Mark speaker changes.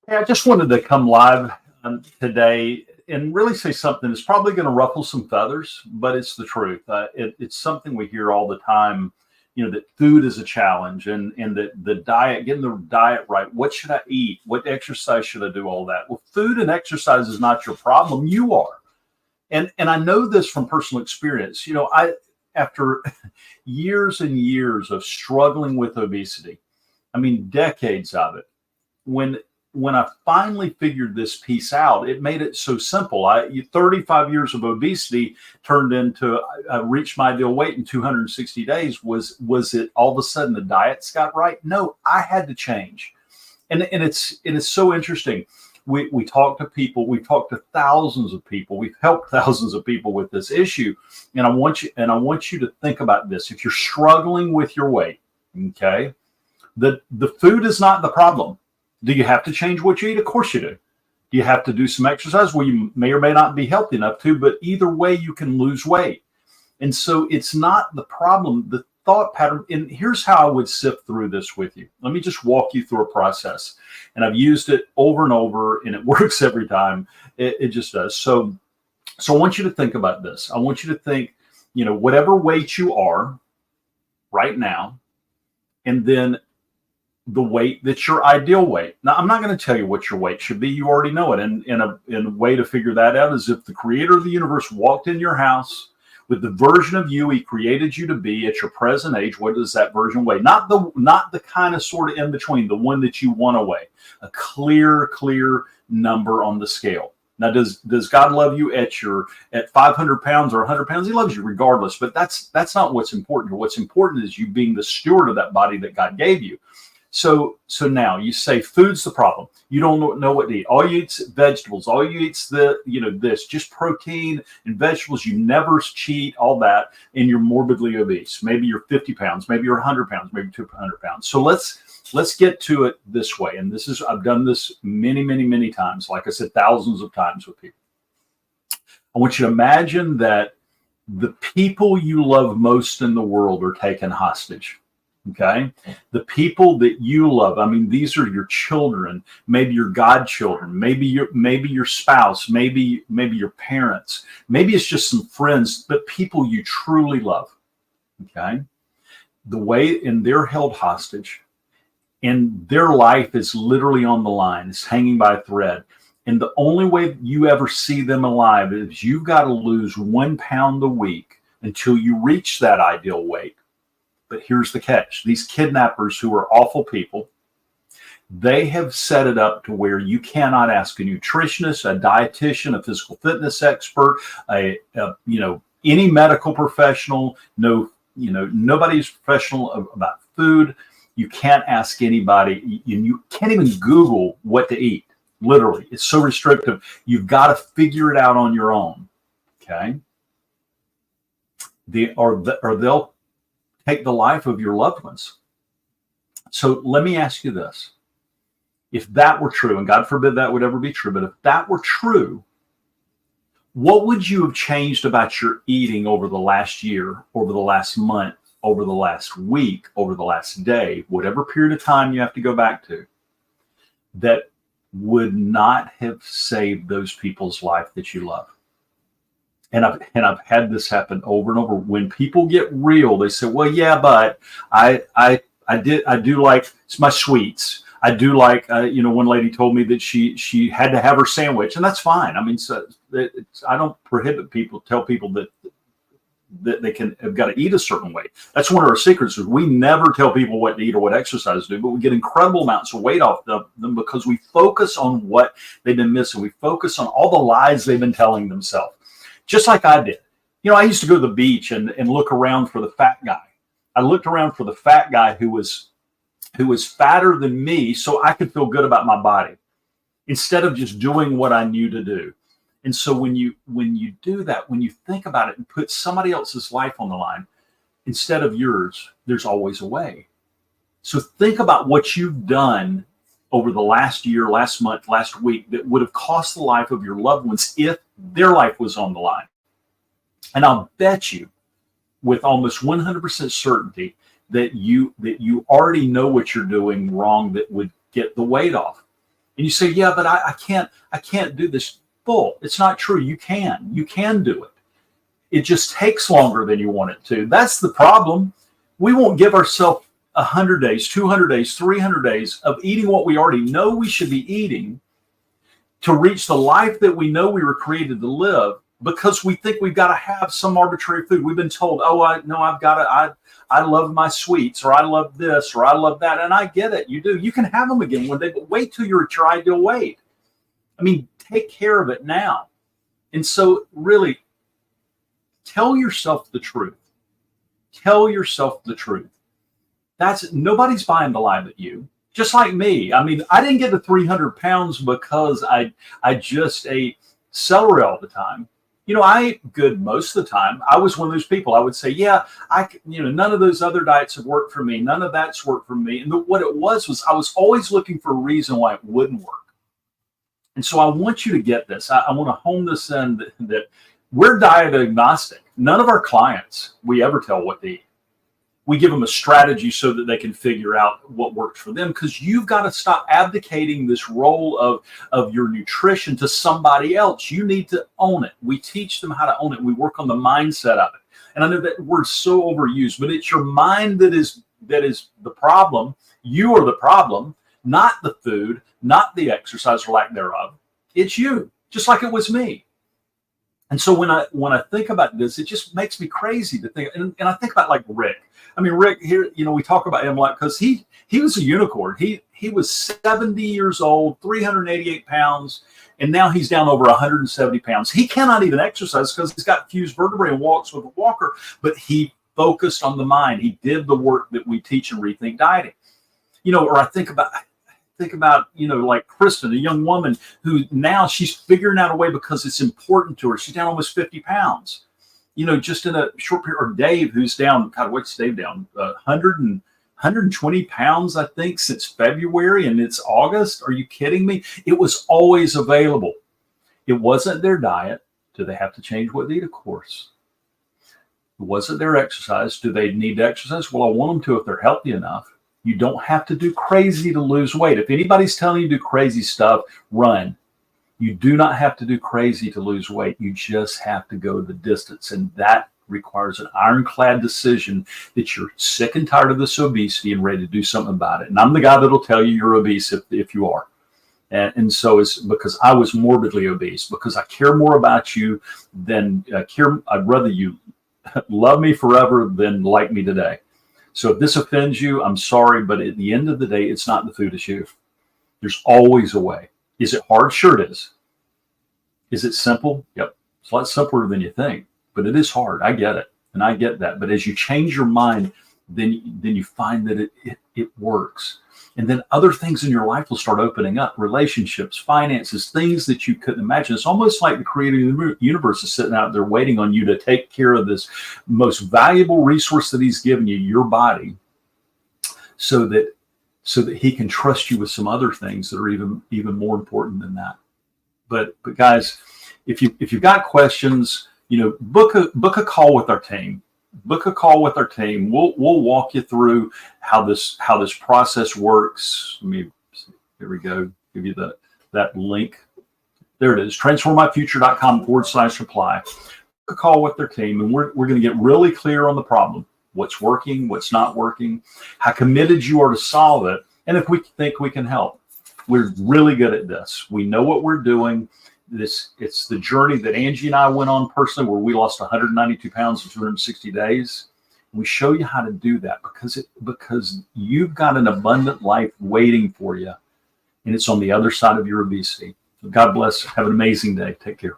Speaker 1: Hey, I just wanted to come live today and really say something that's probably going to ruffle some feathers, but it's the truth. It's something we hear all the time, that food is a challenge and that the diet, getting the diet right. What should I eat? What exercise should I do? All that. Well, food and exercise is not your problem. You are. And I know this from personal experience. After years and years of struggling with obesity, I mean, decades of it, when when I finally figured this piece out, it made it so simple. 35 years of obesity turned into I reached my ideal weight in 260 days. Was it all of a sudden the diets got right? No, I had to change, and it's so interesting. We talk to people, we've talked to thousands of people, we've helped thousands of people with this issue, and I want you to think about this. If you're struggling with your weight, okay, the food is not the problem. Do you have to change what you eat? Of course you do. Do you have to do some exercise? Well, you may or may not be healthy enough to, but either way, you can lose weight. And so it's not the problem, the thought pattern. And here's how I would sift through this with you. Let me just walk you through a process. And I've used it over and over, and it works every time. It just does. So I want you to think about this. I want you to think, whatever weight you are right now, and then the weight that's your ideal weight. Now, I'm not going to tell you what your weight should be. You already know it. And a way to figure that out is if the creator of the universe walked in your house with the version of you he created you to be at your present age, what does that version weigh? Not the kind of sort of in between, the one that you want to weigh. A clear number on the scale. Now, does God love you at 500 pounds or 100 pounds? He loves you regardless, but that's not what's important. What's important is you being the steward of that body that God gave you. So now you say food's the problem. You don't know what to eat. All you eat's vegetables. All you eat's this, just protein and vegetables. You never cheat, all that, and you're morbidly obese. Maybe you're 50 pounds, maybe you're 100 pounds, maybe 200 pounds. So let's get to it this way. And I've done this many times. Like I said, thousands of times with people. I want you to imagine that the people you love most in the world are taken hostage. Okay. The people that you love, I mean, these are your children, maybe your godchildren, maybe your spouse, maybe your parents, maybe it's just some friends, but people you truly love. Okay. And they're held hostage, and their life is literally on the line. It's hanging by a thread. And the only way you ever see them alive is you've got to lose 1 pound a week until you reach that ideal weight. But here's the catch. These kidnappers, who are awful people, they have set it up to where you cannot ask a nutritionist, a dietitian, a physical fitness expert, any medical professional. No, nobody's professional about food. You can't ask anybody. You can't even Google what to eat. Literally, it's so restrictive. You've got to figure it out on your own. Okay. They'll take the life of your loved ones. So let me ask you this. If that were true, and God forbid that would ever be true, but if that were true, what would you have changed about your eating over the last year, over the last month, over the last week, over the last day, whatever period of time you have to go back to, that would not have saved those people's life that you love? And I've had this happen over and over. When people get real, they say, "Well, yeah, but I do like my sweets. I do like one lady told me that she had to have her sandwich, and that's fine. I mean, I don't prohibit people, tell people that they have got to eat a certain way. That's one of our secrets. Is we never tell people what to eat or what exercise to do, but we get incredible amounts of weight off them because we focus on what they've been missing. We focus on all the lies they've been telling themselves. Just like I did. I used to go to the beach and look around for the fat guy. I looked around for the fat guy who was fatter than me so I could feel good about my body instead of just doing what I knew to do. And so when you do that, when you think about it and put somebody else's life on the line instead of yours, there's always a way. So think about what you've done over the last year, last month, last week that would have cost the life of your loved ones if their life was on the line. And I'll bet you with almost 100% certainty that you already know what you're doing wrong that would get the weight off. And you say, yeah, but I can't do this. Bull. It's not true. You can do it. It just takes longer than you want it to. That's the problem. We won't give ourselves 100 days, 200 days, 300 days of eating what we already know we should be eating to reach the life that we know we were created to live, because we think we've got to have some arbitrary food. We've been told, oh, I love my sweets, or I love this, or I love that. And I get it. You do. You can have them again one day, but wait till you're at your ideal weight. I mean, take care of it now. And so really, tell yourself the truth. Tell yourself the truth. Nobody's buying the lie but you. Just like me. I mean, I didn't get to 300 pounds because I just ate celery all the time. I ate good most of the time. I was one of those people. I would say, yeah, none of those other diets have worked for me. None of that's worked for me. And what it was I was always looking for a reason why it wouldn't work. And so I want you to get this. I want to hone this in that we're diet agnostic. None of our clients, we ever tell what to eat. We give them a strategy so that they can figure out what works for them, because you've got to stop abdicating this role of your nutrition to somebody else. You need to own it. We teach them how to own it. We work on the mindset of it. And I know that word's so overused, but it's your mind that is the problem. You are the problem, not the food, not the exercise or lack thereof. It's you, just like it was me. And so when I think about this, it just makes me crazy to think. And I think about like Rick. I mean, Rick here, we talk about him like, because he was a unicorn. He was 70 years old, 388 pounds, and now he's down over 170 pounds. He cannot even exercise because he's got fused vertebrae and walks with a walker, but he focused on the mind. He did the work that we teach in Rethink Dieting. Or I think about, like Kristen, a young woman who now she's figuring out a way because it's important to her. She's down almost 50 pounds, just in a short period. Or Dave, who's down, God, what's Dave down? 120 pounds, I think, since February, and it's August. Are you kidding me? It was always available. It wasn't their diet. Do they have to change what they eat? Of course. It wasn't their exercise. Do they need to exercise? Well, I want them to if they're healthy enough. You don't have to do crazy to lose weight. If anybody's telling you to do crazy stuff, run. You do not have to do crazy to lose weight. You just have to go the distance. And that requires an ironclad decision that you're sick and tired of this obesity and ready to do something about it. And I'm the guy that'll tell you you're obese if you are. And so it's because I was morbidly obese, because I care more about you than I'd rather you love me forever than like me today. So if this offends you, I'm sorry, but at the end of the day, it's not the food issue. There's always a way. Is it hard? Sure it is. Is it simple? Yep. It's a lot simpler than you think, but it is hard. I get it. And I get that. But as you change your mind, then you find that it works. And then other things in your life will start opening up. Relationships, finances, things that you couldn't imagine. It's almost like the creator of the universe is sitting out there waiting on you to take care of this most valuable resource that he's given you, your body, so that he can trust you with some other things that are even more important than that. But guys, if you've got questions, book a call with our team. Book a call with our team. We'll walk you through how this process works. Let me see. Here we go. Give you that link. There it is. transformmyfuture.com/supply. Book a call with their team, and we're going to get really clear on the problem. What's working, what's not working, how committed you are to solve it, and if we think we can help. We're really good at this. We know what we're doing. It's the journey that Angie and I went on personally, where we lost 192 pounds in 260 days. We show you how to do that because you've got an abundant life waiting for you, and it's on the other side of your obesity. So God bless. Have an amazing day. Take care.